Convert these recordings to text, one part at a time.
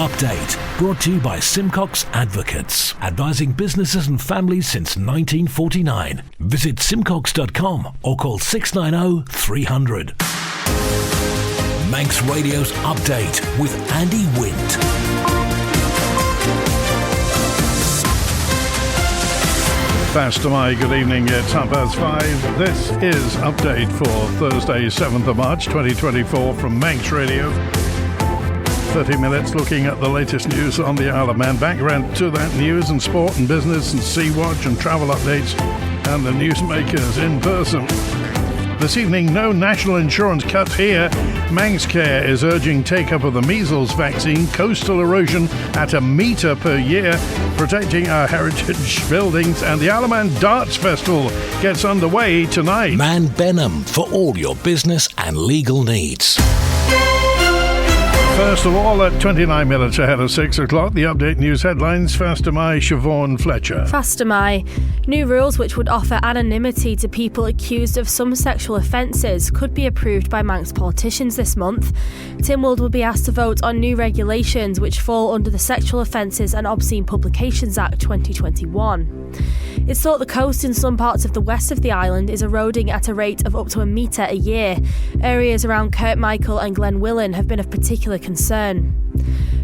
Update, brought to you by Simcox Advocates, advising businesses and families since 1949. Visit simcox.com or call 690 300. Manx Radio's Update with Andy Wint. Faster my good evening, it's 5:30. This is Update for Thursday, 7th of March 2024 from Manx Radio. 30 minutes looking at the latest news on the Isle of Man. Background to that news and sport and business and Sea Watch and travel updates and the newsmakers in person. This evening, no national insurance cut here. Manx Care is urging take-up of the measles vaccine, coastal erosion at a metre per year, protecting our heritage buildings, and the IOM Darts Festival gets underway tonight. Man Benham for all your business and legal needs. First of all, at 29 minutes ahead of 6 o'clock, the Update News headlines. Faster my Siobhan Fletcher. Faster my. New rules which would offer anonymity to people accused of some sexual offences could be approved by Manx politicians this month. Tynwald will be asked to vote on new regulations which fall under the Sexual Offences and Obscene Publications Act 2021. It's thought the coast in some parts of the west of the island is eroding at a rate of up to a metre a year. Areas around Kirkmichael and Glenwillan have been of particular concern.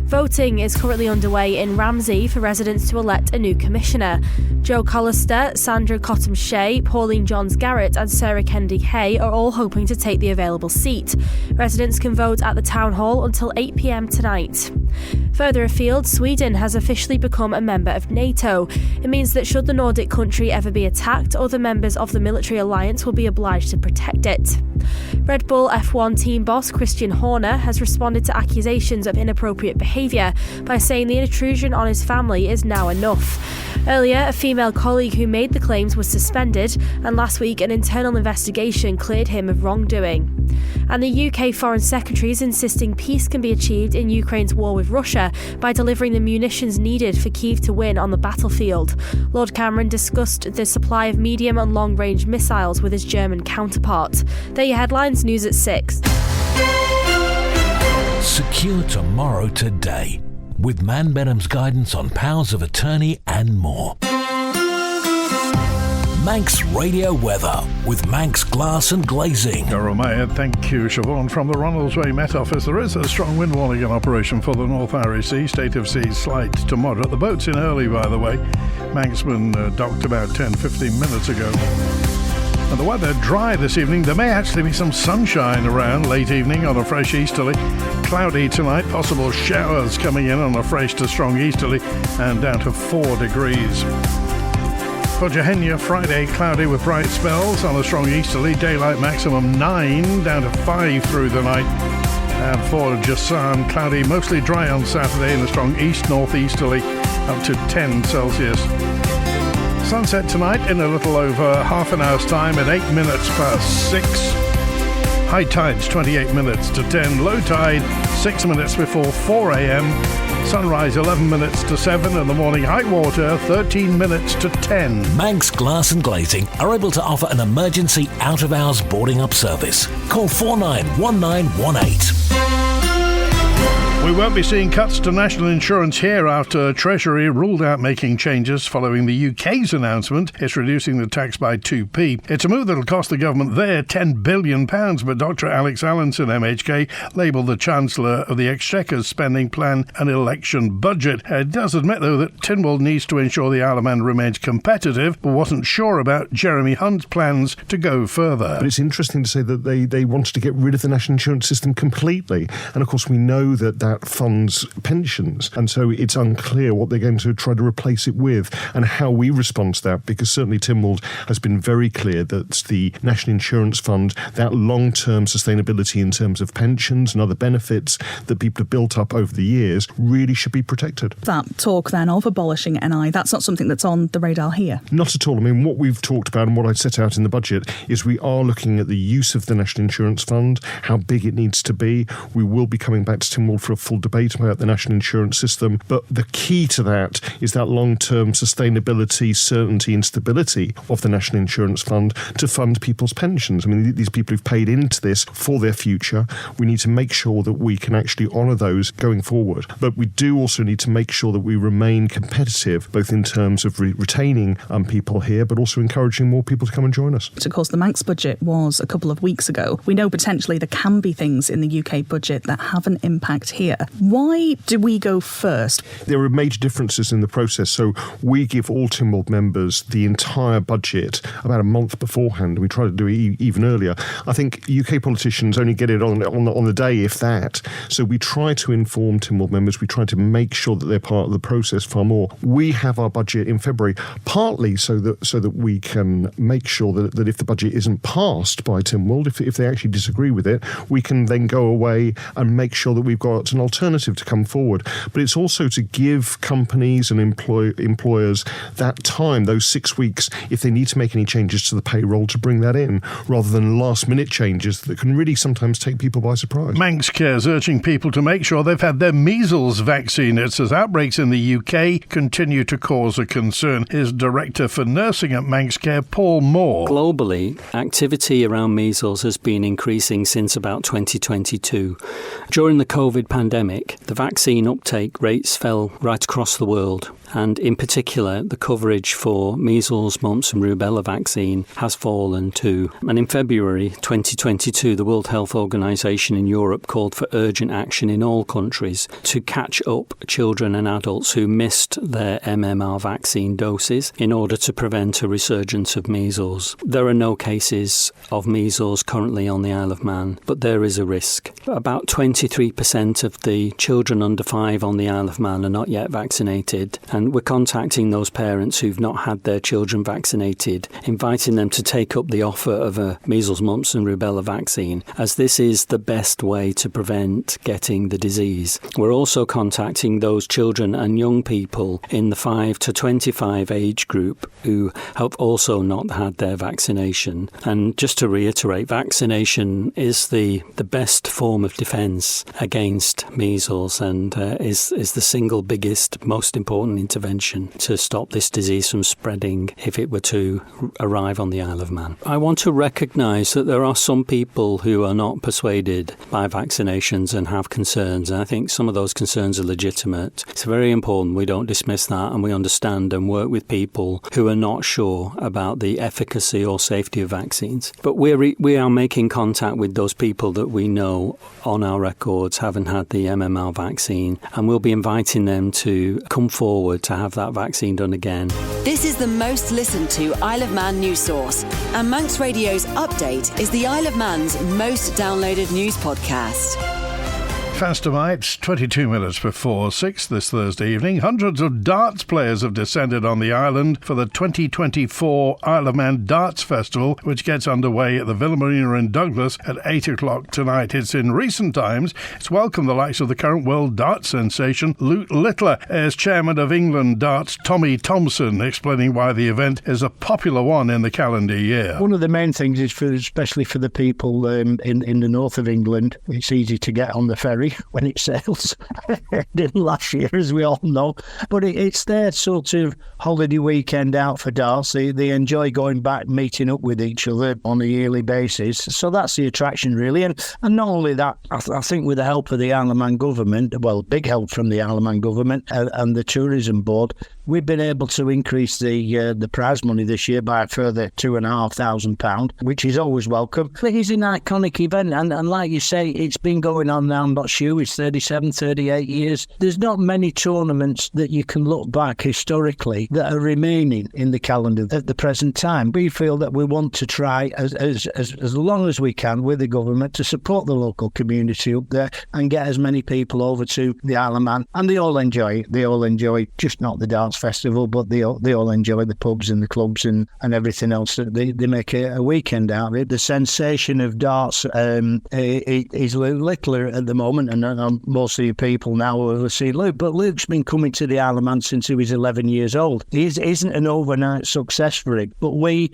Voting is currently underway in Ramsey for residents to elect a new commissioner. Joe Collister, Sandra Cottam-Shea, Pauline Johns-Garrett and Sarah Kendig-Hay are all hoping to take the available seat. Residents can vote at the Town Hall until 8 p.m. tonight. Further afield, Sweden has officially become a member of NATO. It means that should the Nordic country ever be attacked, other members of the military alliance will be obliged to protect it. Red Bull F1 team boss Christian Horner has responded to accusations of inappropriate behaviour by saying the intrusion on his family is now enough. Earlier, a female colleague who made the claims was suspended, and last week an internal investigation cleared him of wrongdoing. And the UK Foreign Secretary is insisting peace can be achieved in Ukraine's war with Russia by delivering the munitions needed for Kyiv to win on the battlefield. Lord Cameron discussed the supply of medium and long-range missiles with his German counterpart. There are your headlines, news at 6. Secure tomorrow today with Man Benham's guidance on powers of attorney and more. Manx Radio Weather with Manx Glass and Glazing. Thank you, Siobhan. From the Ronaldsway Met Office, there is a strong wind warning in operation for the North Irish Sea. State of sea slight to moderate. The boat's in early, by the way. Manxman docked about 10-15 minutes ago. And the weather dry this evening. There may actually be some sunshine around late evening on a fresh easterly. Cloudy tonight, possible showers coming in on a fresh to strong easterly and down to 4 degrees. For Jehenya, Friday, cloudy with bright spells on a strong easterly. Daylight maximum 9, down to 5 through the night. And for Jasan, cloudy, mostly dry on Saturday in a strong east-northeasterly, up to 10 Celsius. Sunset tonight in a little over half an hour's time at 8 minutes past 6. High tides 28 minutes to 10. Low tide 6 minutes before 4 a.m. Sunrise 11 minutes to 7 in the morning. High water 13 minutes to 10. Manx Glass and Glazing are able to offer an emergency out-of-hours boarding up service. Call 491918. We won't be seeing cuts to national insurance here after Treasury ruled out making changes following the UK's announcement it's reducing the tax by 2p. It's a move that'll cost the government there £10 billion, but Dr Alex Allinson, MHK, labelled the Chancellor of the Exchequer's spending plan an election budget. It does admit, though, that Tynwald needs to ensure the Isle of Man remains competitive, but wasn't sure about Jeremy Hunt's plans to go further. But it's interesting to say that they wanted to get rid of the national insurance system completely. And of course, we know that funds pensions, and so it's unclear what they're going to try to replace it with and how we respond to that, because certainly Tynwald has been very clear that the National Insurance Fund, that long-term sustainability in terms of pensions and other benefits that people have built up over the years really should be protected. That talk then of abolishing NI, that's not something that's on the radar here? Not at all. I mean, what we've talked about and what I set out in the budget is we are looking at the use of the National Insurance Fund, how big it needs to be. We will be coming back to Tynwald for a full wonderful debate about the national insurance system, but the key to that is that long-term sustainability, certainty and stability of the National Insurance Fund to fund people's pensions. I mean, these people who've paid into this for their future, we need to make sure that we can actually honour those going forward. But we do also need to make sure that we remain competitive, both in terms of retaining people here, but also encouraging more people to come and join us. Of course, the Manx budget was a couple of weeks ago. We know potentially there can be things in the UK budget that have an impact here. Why do we go first? There are major differences in the process. So we give all Tynwald members the entire budget about a month beforehand. We try to do it even earlier. I think UK politicians only get it on the day, if that. So we try to inform Tynwald members. We try to make sure that they're part of the process far more. We have our budget in February, partly so that we can make sure that if the budget isn't passed by Tynwald, if they actually disagree with it, we can then go away and make sure that we've got an alternative to come forward. But it's also to give companies and employers that time, those 6 weeks, if they need to make any changes to the payroll, to bring that in, rather than last-minute changes that can really sometimes take people by surprise. Manx Care's urging people to make sure they've had their measles vaccine. It says outbreaks in the UK continue to cause a concern. Here's Director for Nursing at Manx Care, Paul Moore. Globally, activity around measles has been increasing since about 2022. During the COVID pandemic, the vaccine uptake rates fell right across the world. And in particular, the coverage for measles, mumps and rubella vaccine has fallen too. And in February 2022, the World Health Organization in Europe called for urgent action in all countries to catch up children and adults who missed their MMR vaccine doses in order to prevent a resurgence of measles. There are no cases of measles currently on the Isle of Man, but there is a risk. About 23% of the children under 5 on the Isle of Man are not yet vaccinated, and we're contacting those parents who've not had their children vaccinated, inviting them to take up the offer of a measles, mumps and rubella vaccine, as this is the best way to prevent getting the disease. We're also contacting those children and young people in the 5 to 25 age group who have also not had their vaccination. And just to reiterate, vaccination is the best form of defence against measles and is the single biggest, most important intervention to stop this disease from spreading if it were to arrive on the Isle of Man. I want to recognise that there are some people who are not persuaded by vaccinations and have concerns, and I think some of those concerns are legitimate. It's very important we don't dismiss that, and we understand and work with people who are not sure about the efficacy or safety of vaccines. But we are making contact with those people that we know on our records haven't had the MMR vaccine, and we'll be inviting them to come forward to have that vaccine done again. This is the most listened to Isle of Man news source, and Manx Radio's Update is the Isle of Man's most downloaded news podcast. Fast tonight, 22 minutes before 6 this Thursday evening. Hundreds of darts players have descended on the island for the 2024 Isle of Man Darts Festival, which gets underway at the Villa Marina in Douglas at 8 o'clock tonight. It's in recent times. It's welcomed the likes of the current world darts sensation, Luke Littler, as chairman of England Darts, Tommy Thompson, explaining why the event is a popular one in the calendar year. One of the main things is, especially for the people in the north of England, it's easy to get on the ferry when it sails. It didn't last year, as we all know, but it's their sort of holiday weekend out for darts. They enjoy going back, meeting up with each other on a yearly basis, so that's the attraction really. And not only that, I think with the help of the Isle of Man government, well, big help from the Isle of Man government and the tourism board, we've been able to increase the prize money this year by a further £2,500, which is always welcome. It is an iconic event, and like you say, it's been going on now, I'm not sure, it's 37, 38 years. There's not many tournaments that you can look back historically that are remaining in the calendar at the present time. We feel that we want to try as long as we can with the government to support the local community up there and get as many people over to the Isle of Man, and they all enjoy it. They all enjoy just not the Darts Festival, but they all enjoy the pubs and the clubs and everything else. They make a weekend out of it. The sensation of darts is Littler at the moment, and most of you people now will see Luke, but Luke's been coming to the Isle of Man since he was 11 years old. He isn't an overnight success for him, but we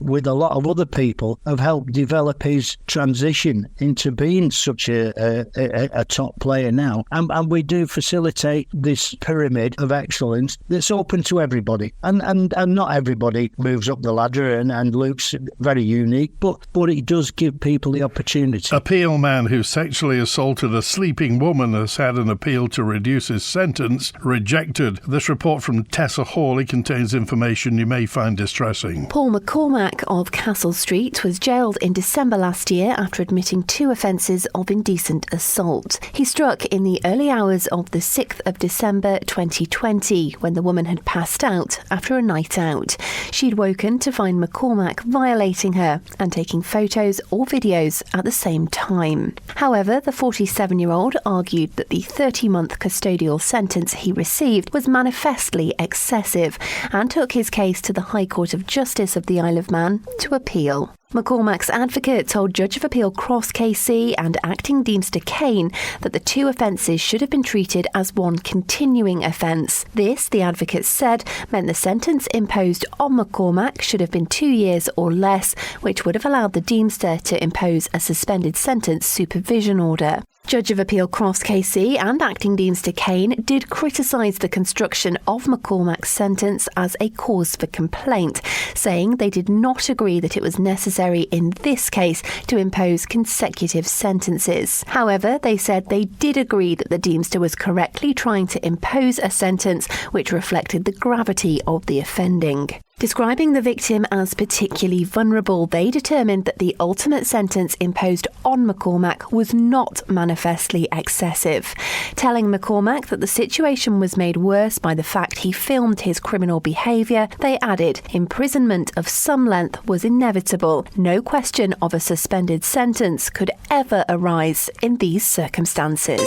with a lot of other people, have helped develop his transition into being such a top player now. And we do facilitate this pyramid of excellence that's open to everybody. And not everybody moves up the ladder, and Luke's very unique, but it does give people the opportunity. Appeal man who sexually assaulted a sleeping woman has had an appeal to reduce his sentence rejected. This report from Tessa Hawley contains information you may find distressing. Paul McCormack of Castle Street was jailed in December last year after admitting 2 offences of indecent assault. He struck in the early hours of the 6th of December 2020 when the woman had passed out after a night out. She'd woken to find McCormack violating her and taking photos or videos at the same time. However, the 47-year-old argued that the 30-month custodial sentence he received was manifestly excessive and took his case to the High Court of Justice of the Isle of Man to appeal. McCormack's advocate told Judge of Appeal Cross KC and Acting Deemster Kane that the 2 offences should have been treated as one continuing offence. This, the advocate said, meant the sentence imposed on McCormack should have been 2 years or less, which would have allowed the Deemster to impose a suspended sentence supervision order. Judge of Appeal Cross KC and Acting Deemster Kane did criticise the construction of McCormack's sentence as a cause for complaint, saying they did not agree that it was necessary in this case to impose consecutive sentences. However, they said they did agree that the Deemster was correctly trying to impose a sentence which reflected the gravity of the offending. Describing the victim as particularly vulnerable, they determined that the ultimate sentence imposed on McCormack was not manifestly excessive, telling McCormack that the situation was made worse by the fact he filmed his criminal behaviour. They added imprisonment of some length was inevitable. No question of a suspended sentence could ever arise in these circumstances.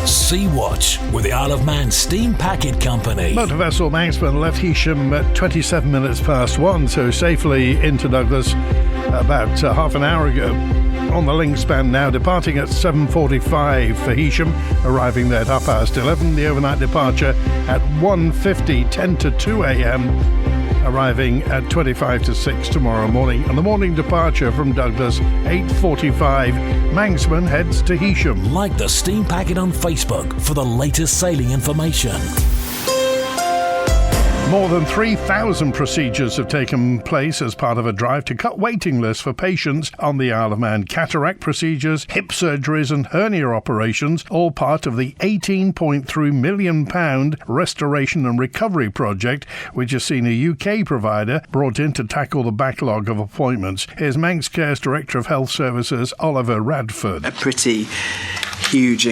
Sea-Watch with the Isle of Man Steam Packet Company. Motor vessel Manxman left Heysham at 27 minutes past 1, so safely into Douglas about half an hour ago. On the link span now, departing at 7:45 for Heysham, arriving there at 11:30. The overnight departure at 1:50, 10 to 2 a.m, arriving at 25 to 6 tomorrow morning. And the morning departure from Douglas, 8:45. Manxman heads to Heysham. Like the Steam Packet on Facebook for the latest sailing information. More than 3,000 procedures have taken place as part of a drive to cut waiting lists for patients on the Isle of Man. Cataract procedures, hip surgeries and hernia operations, all part of the £18.3 million restoration and recovery project, which has seen a UK provider brought in to tackle the backlog of appointments. Here's Manx Care's Director of Health Services, Oliver Radford. A pretty huge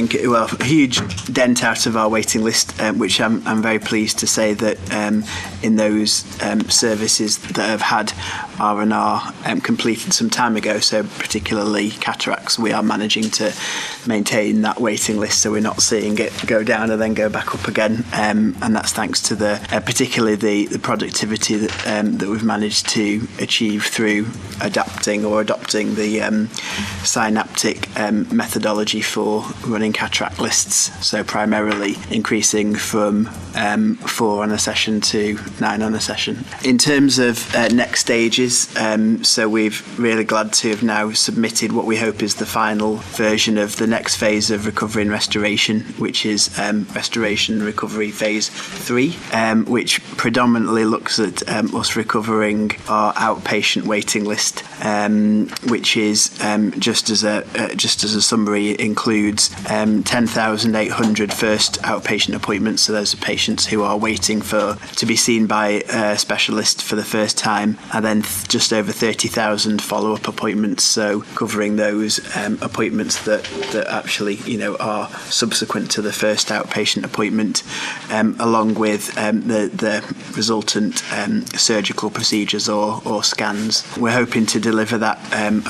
dent out of our waiting list, which I'm very pleased to say that in those services that have had R&R completed some time ago, so particularly cataracts, we are managing to maintain that waiting list, so we're not seeing it go down and then go back up again, and that's thanks to the particularly the productivity that we've managed to achieve through adopting the synaptic methodology for running cataract lists, so primarily increasing from 4 on a session to 9 on a session. In terms of next stages, so we're really glad to have now submitted what we hope is the final version of the next phase of recovery and restoration, which is restoration and recovery phase 3, which predominantly looks at us recovering our outpatient waiting list, which is just as a summary, includes 10,800 first outpatient appointments, so those are patients who are waiting to be seen by a specialist for the first time, and then just over 30,000 follow-up appointments, so covering those appointments that actually are subsequent to the first outpatient appointment, along with the resultant surgical procedures or scans. We're hoping to deliver that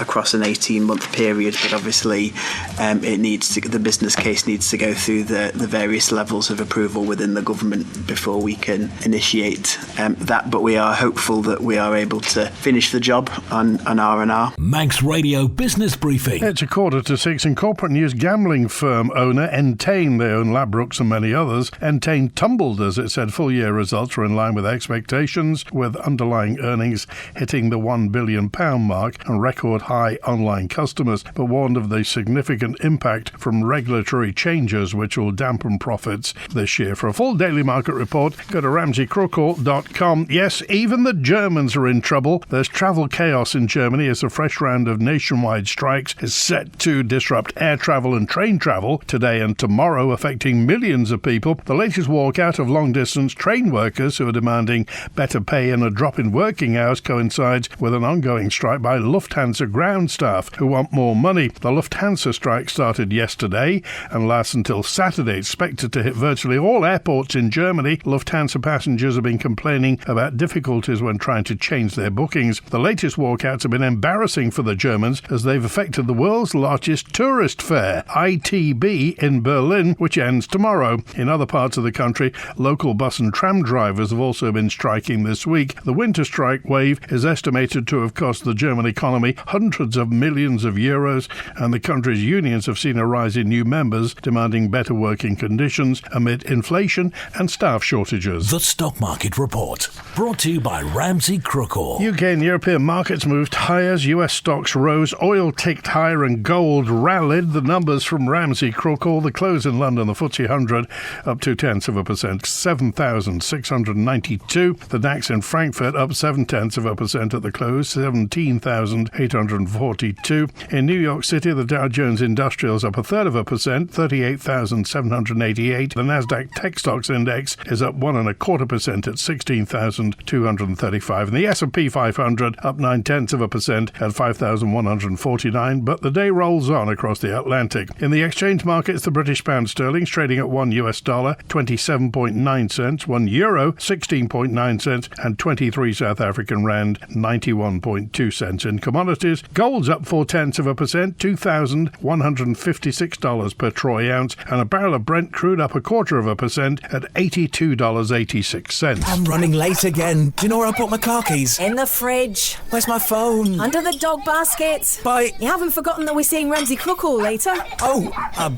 across an 18-month period, but obviously it needs the business case needs to go through the various levels of approval within the government before we can initiate that. But we are hopeful that we are able to finish the job on R&R. Manx Radio Business Briefing. It's 5:45 in corporate news. Gambling firm owner Entain, they own Ladbrokes and many others. Entain tumbled as it said full year results were in line with expectations, with underlying earnings hitting the £1 billion mark and record high online customers, but warned of the significant impact from regulatory changes which will dampen profits this year. For a full daily market report, go to ramseycrookall.com. Yes, even the Germans are in trouble. There's travel chaos in Germany as a fresh round of nationwide strikes is set to disrupt air travel and train travel today and tomorrow, affecting millions of people. The latest walkout of long-distance train workers who are demanding better pay and a drop in working hours coincides with an ongoing strike by Lufthansa ground staff who want more money. The Lufthansa strike started yesterday and lasts until Saturday. Expected to hit virtually all airports in Germany. Lufthansa passengers have been complaining about difficulties when trying to change their bookings. The latest walkouts have been embarrassing for the Germans as they've affected the world's largest tourist fair, ITB, in Berlin, which ends tomorrow. In other parts of the country, local bus and tram drivers have also been striking this week. The winter strike wave is estimated to have cost the German economy hundreds of millions of euros, and the country's unions have seen a rise in new members demanding better working conditions amid inflation and staff shortages. The Stock Market Report, brought to you by Ramsey Crookall. UK and European markets moved higher as US stocks rose, oil ticked higher and gold rallied. The numbers from Ramsey Crookall: the close in London, the FTSE 100 up 0.2%, 7,692. The DAX in Frankfurt up 0.7% at the close, 17,842. In New York City, the Dow Jones Industrials up 0.33%, 38,788. The Nasdaq Tech Stocks Index is up 1.25% at 16,235. And the S&P 500 up 0.9% at 5,149. But the day rolls on across the Atlantic. In the exchange markets, the British pound sterling is trading at $1 27.9 cents, €1 16.9 cents, and 23 South African rand 91.2 cents. In commodities, gold's up 0.4%, $2,156 per troy ounce, and a barrel of Brent crude up 0.25% at $82.86. I'm running late again. Do you know where I put my car keys? In the fridge. Where's my phone? Under the dog basket. Bye. You haven't forgotten that we're seeing Ramsey Crookall later?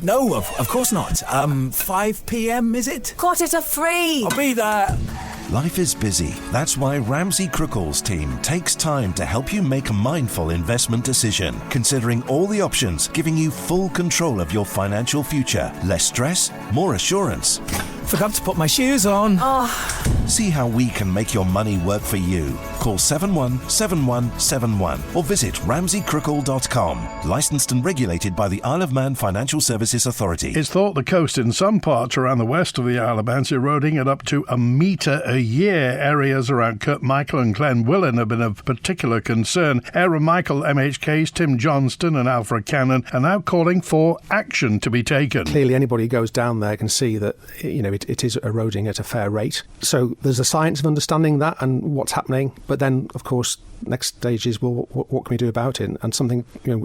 No, of course not. 5 p.m, is it? 2:45. I'll be there. Life is busy. That's why Ramsey Crookall's team takes time to help you make a mindful investment decision, considering all the options, giving you full control of your financial future. Less stress, more assurance. Forgot to put my shoes on. See how we can make your money work for you. Call 717171 or visit ramseycrookall.com. Licensed and regulated by the Isle of Man Financial Services Authority. It's thought the coast in some parts around the west of the Isle of Man is eroding at up to a metre a year. Areas around Kirkmichael and Glenwillan have been of particular concern. Aaron Michael, MHK's Tim Johnston and Alfred Cannon are now calling for action to be taken. Clearly anybody who goes down there can see that, it is eroding at a fair rate. So there's a science of understanding that and what's happening. But then, of course, next stage is, well, what can we do about it? And something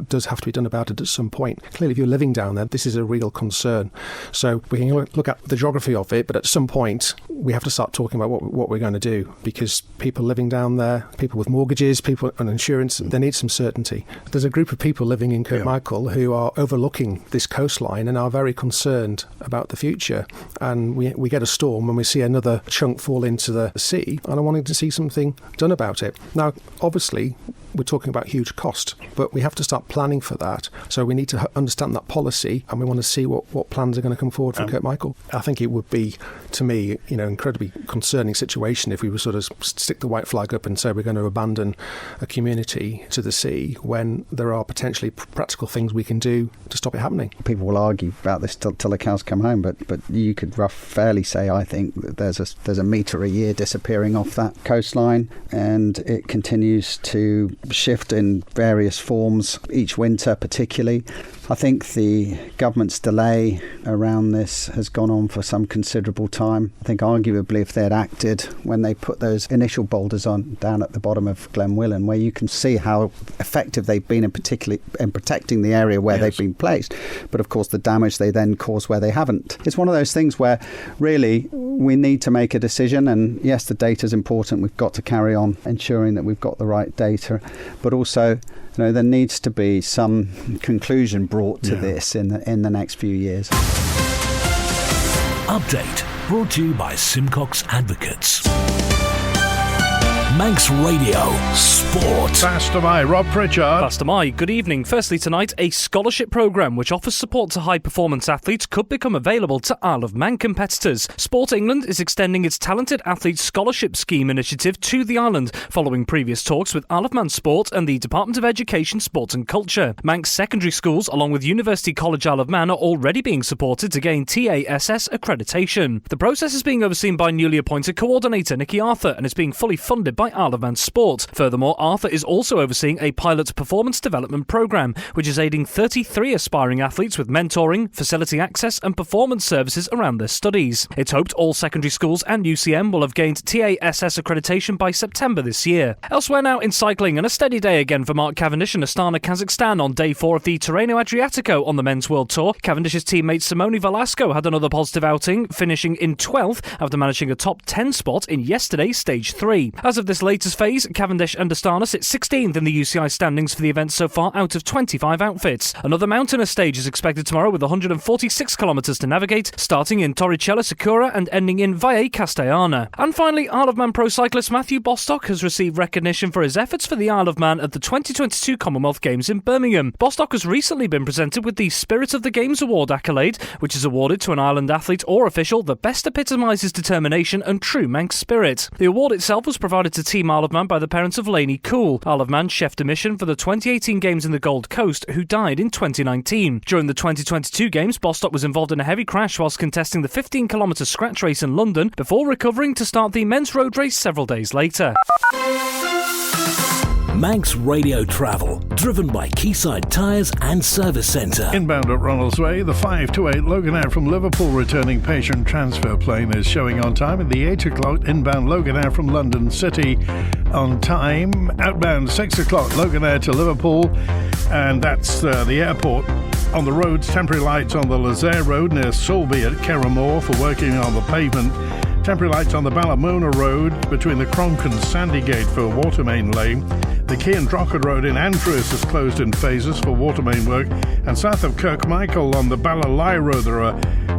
does have to be done about it at some point. Clearly, if you're living down there, this is a real concern. So we can look at the geography of it, but at some point, we have to start talking about what we're going to do, because people living down there, people with mortgages, people on insurance, they need some certainty. There's a group of people living in Kirkmichael who are overlooking this coastline and are very concerned about the future. And we get a storm and we see another chunk fall into the sea, and I'm wanting to see something done about it. Now, obviously, we're talking about huge cost, but we have to start planning for that. So we need to understand that policy, and we want to see what plans are going to come forward from Kirkmichael. I think it would be, to me, incredibly concerning situation if we were sort of stick the white flag up and say we're going to abandon a community to the sea when there are potentially practical things we can do to stop it happening. People will argue about this till the cows come home, but you could fairly say, I think, that there's a metre metre a year disappearing off that coastline, and it continues to shift in various forms each winter particularly. I think the government's delay around this has gone on for some considerable time. I think arguably if they had acted when they put those initial boulders on down at the bottom of Glenwillan, where you can see how effective they've been in protecting the area where they've been placed, but of course the damage they then cause where they haven't. It's one of those things where really we need to make a decision, and yes, the data is important. We've got to carry on ensuring that we've got the right data, but also there needs to be some conclusion brought to this in the next few years. Update brought to you by Simcox Advocates. Manx Radio Sport. Fast am I, Rob Pritchard. Fast am I. Good evening. Firstly tonight, a scholarship programme which offers support to high-performance athletes could become available to Isle of Man competitors. Sport England is extending its Talented Athletes Scholarship Scheme initiative to the island, following previous talks with Isle of Man Sport and the Department of Education, Sport and Culture. Manx secondary schools, along with University College Isle of Man, are already being supported to gain TASS accreditation. The process is being overseen by newly appointed coordinator Nikki Arthur and is being fully funded by Isle of Man Sport. Furthermore, Arthur is also overseeing a pilot performance development programme, which is aiding 33 aspiring athletes with mentoring, facility access and performance services around their studies. It's hoped all secondary schools and UCM will have gained TASS accreditation by September this year. Elsewhere now in cycling, and a steady day again for Mark Cavendish and Astana, Kazakhstan on day 4 of the Tirreno Adriatico on the Men's World Tour. Cavendish's teammate Simone Velasco had another positive outing, finishing in 12th after managing a top 10 spot in yesterday's Stage 3. As of this latest phase, Cavendish and Astana sit 16th in the UCI standings for the event so far out of 25 outfits. Another mountainous stage is expected tomorrow with 146 kilometres to navigate, starting in Torricella Sicura and ending in Valle Castellana. And finally, Isle of Man pro cyclist Matthew Bostock has received recognition for his efforts for the Isle of Man at the 2022 Commonwealth Games in Birmingham. Bostock has recently been presented with the Spirit of the Games Award accolade, which is awarded to an island athlete or official that best epitomises determination and true Manx spirit. The award itself was provided to Team Isle of Man by the parents of Lainey Cool, Isle of Man chef de mission for the 2018 Games in the Gold Coast, who died in 2019. During the 2022 Games, Bostock was involved in a heavy crash whilst contesting the 15-kilometre scratch race in London before recovering to start the men's road race several days later. Manx Radio Travel, driven by Quayside Tyres and Service Centre. Inbound at Ronalds Way, the 5 to 8 Loganair from Liverpool returning patient transfer plane is showing on time, and the 8 o'clock inbound Loganair from London City on time. Outbound 6 o'clock Loganair to Liverpool, and that's the airport. On the roads, temporary lights on the Lazaire Road near Sulby at Kerramore for working on the pavement. Temporary lights on the Ballymona Road between the Cronk and Sandygate for Watermain Lane. The Key and Drogheda Road in Andrews is closed in phases for Watermain work. And south of Kirkmichael on the Ballalai Road, there are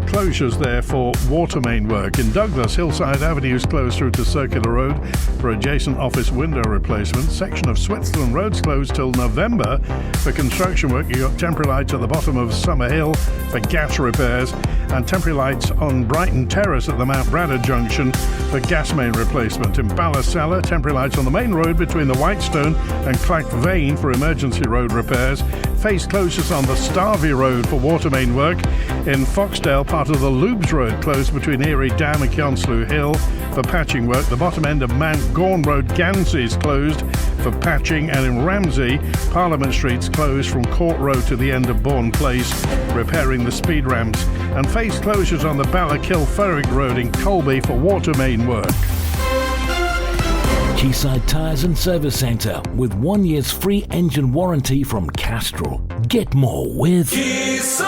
closures there for Watermain work. In Douglas, Hillside Avenue is closed through to Circular Road for adjacent office window replacement. Section of Switzerland Road's closed till November for construction work. You've got temporary lights at the bottom of Summer Hill for gas repairs, and temporary lights on Brighton Terrace at the Mount Bradder Junction for gas main replacement. In Ballasella, temporary lights on the main road between the Whitestone and Clack Vane for emergency road repairs. Phase closures on the Starvey Road for watermain work. In Foxdale, part of the Lubes Road closed between Erie Dam and Kionslew Hill for patching work. The bottom end of Mount Gorn Road, Gansey, is closed for patching, and in Ramsey, Parliament Street's closed from Court Road to the end of Bourne Place, repairing the speed ramps. And phase closures on the Ballakilferrick Road in Colby for watermain work. Quayside Tyres and Service Centre with 1 year's free engine warranty from Castrol. Get more with Quayside.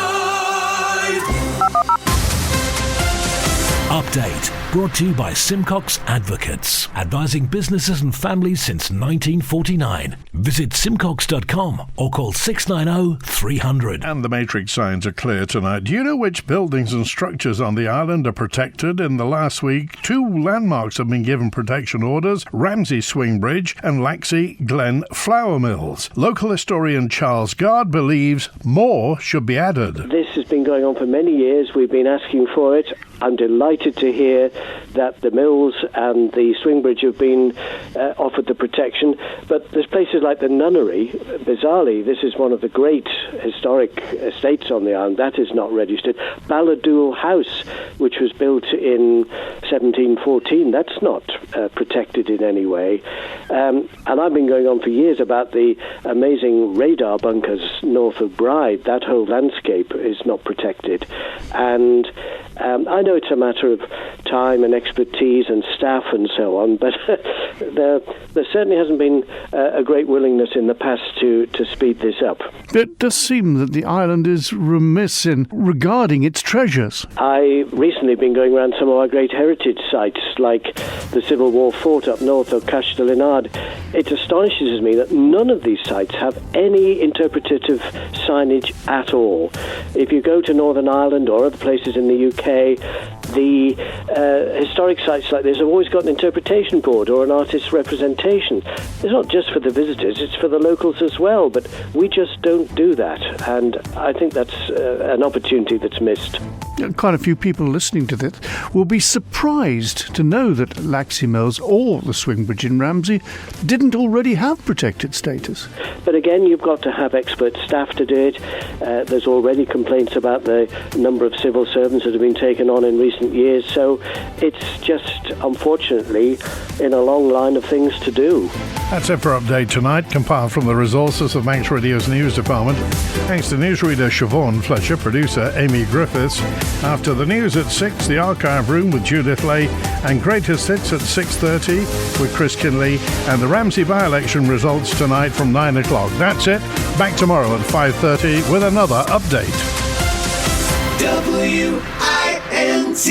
Update brought to you by Simcox Advocates, advising businesses and families since 1949. Visit simcox.com or call 690 300. And the matrix signs are clear tonight. Do you know which buildings and structures on the island are protected? In the last week, 2 landmarks have been given protection orders: Ramsey Swing Bridge and Laxey Glen Flour Mills. Local historian Charles Gard believes more should be added. This has been going on for many years. We've been asking for it. I'm delighted to hear that the mills and the swing bridge have been offered the protection, but there's places like the Nunnery. Bizarrely, this is one of the great historic estates on the island. That is not registered. Balladool House, which was built in 1714, that's not protected in any way. And I've been going on for years about the amazing radar bunkers north of Bride. That whole landscape is not protected. And I know it's a matter of time and expertise and staff and so on, but there certainly hasn't been a great willingness in the past to speed this up. It does seem that the island is remiss in regarding its treasures. I recently been going around some of our great heritage sites, like the Civil War fort up north of Castellinard. It astonishes me that none of these sites have any interpretative signage at all. If you go to Northern Ireland or other places in the UK, the historic sites like this have always got an interpretation board or an artist's representation. It's not just for the visitors, it's for the locals as well, but we just don't do that, and I think that's an opportunity that's missed. Quite a few people listening to this will be surprised to know that Laxey Mills or the swing bridge in Ramsey didn't already have protected status. But again, you've got to have expert staff to do it. There's already complaints about the number of civil servants that have been taken on in recent years, so it's just, unfortunately, in a long line of things to do. That's it for Update Tonight, compiled from the resources of Manx Radio's news department. Thanks to newsreader Siobhan Fletcher, producer Amy Griffiths. After the news at 6, the Archive Room with Judith Lay, and Greatest Hits at 6:30 with Chris Kinley, and the Ramsey by-election results tonight from 9 o'clock. That's it. Back tomorrow at 5:30 with another update. WINT